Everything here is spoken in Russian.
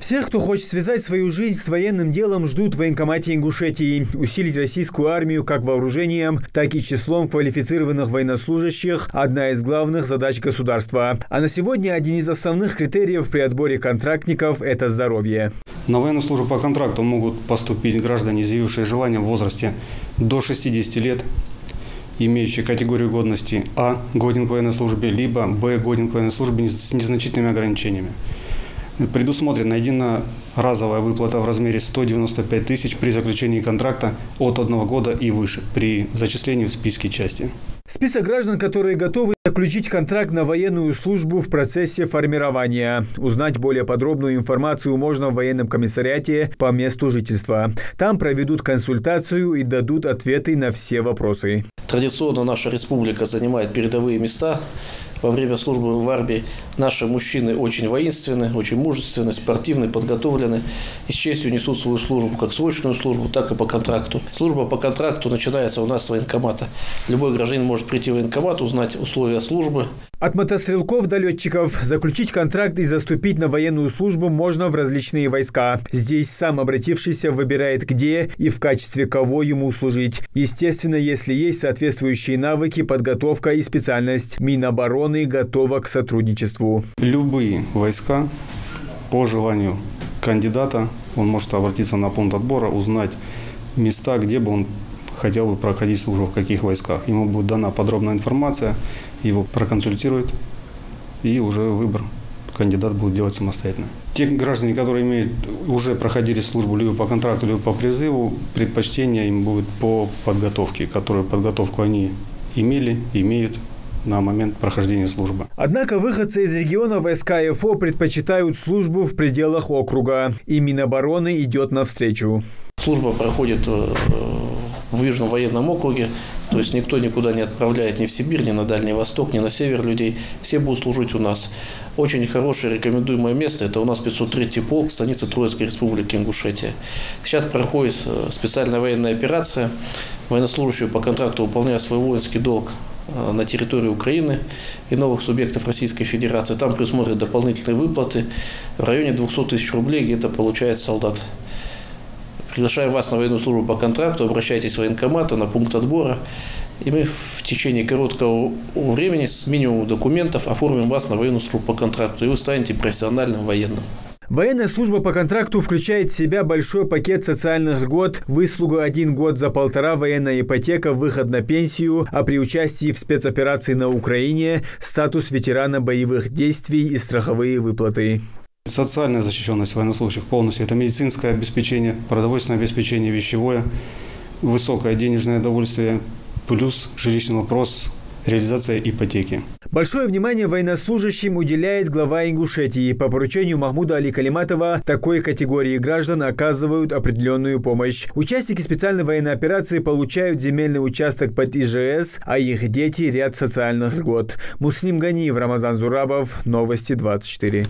Всех, кто хочет связать свою жизнь с военным делом, ждут в военкомате Ингушетии. Усилить российскую армию как вооружением, так и числом квалифицированных военнослужащих – одна из главных задач государства. А на сегодня один из основных критериев при отборе контрактников – это здоровье. На военную службу по контракту могут поступить граждане, изъявившие желание в возрасте до 60 лет, имеющие категорию годности А – годен к военной службе, либо Б – годен к военной службе с незначительными ограничениями. Предусмотрена единоразовая выплата в размере 195 тысяч при заключении контракта от 1 года и выше при зачислении в списке части. Список граждан, которые готовы заключить контракт на военную службу в процессе формирования. Узнать более подробную информацию можно в военном комиссариате по месту жительства. Там проведут консультацию и дадут ответы на все вопросы. Традиционно наша республика занимает передовые места. Во время службы в армии наши мужчины очень воинственны, очень мужественны, спортивны, подготовлены и с честью несут свою службу, как срочную службу, так и по контракту. Служба по контракту начинается у нас с военкомата. Любой гражданин может прийти в военкомат, узнать условия службы. От мотострелков до летчиков заключить контракт и заступить на военную службу можно в различные войска. Здесь сам обратившийся выбирает, где и в качестве кого ему служить. Естественно, если есть соответствующие навыки, подготовка и специальность. Минобороны готова к сотрудничеству. Любые войска по желанию кандидата, он может обратиться на пункт отбора, узнать места, где бы он хотел бы проходить службу, в каких войсках. Ему будет дана подробная информация, его проконсультируют, и уже выбор кандидат будет делать самостоятельно. Те граждане, которые уже проходили службу либо по контракту, либо по призыву, предпочтение им будет по подготовке, которую подготовку они имеют на момент прохождения службы. Однако выходцы из региона войска ФО предпочитают службу в пределах округа, и Минобороны идет навстречу. Служба проходит в Южном военном округе, то есть никто никуда не отправляет ни в Сибирь, ни на Дальний Восток, ни на север людей. Все будут служить у нас. Очень хорошее рекомендуемое место – это у нас 503-й полк, станица Троицкой республики Ингушетия. Сейчас проходит специальная военная операция. Военнослужащие по контракту выполняют свой воинский долг на территории Украины и новых субъектов Российской Федерации. Там предусмотрены дополнительные выплаты в районе 200 тысяч рублей, где-то получает солдат. Приглашаем вас на военную службу по контракту, обращайтесь в военкомат, на пункт отбора, и мы в течение короткого времени с минимумом документов оформим вас на военную службу по контракту, и вы станете профессиональным военным. Военная служба по контракту включает в себя большой пакет социальных льгот, выслуга 1 год за 1,5, военная ипотека, выход на пенсию, а при участии в спецоперации на Украине статус ветерана боевых действий и страховые выплаты. Социальная защищенность военнослужащих полностью – это медицинское обеспечение, продовольственное обеспечение, вещевое, высокое денежное довольствие, плюс жилищный вопрос, реализация ипотеки. Большое внимание военнослужащим уделяет глава Ингушетии. По поручению Махмуда Али Калиматова такой категории граждан оказывают определенную помощь. Участники специальной военной операции получают земельный участок под ИЖС, а их дети – ряд социальных льгот. Муслим Ганиев, Рамазан Зурабов, Новости 24.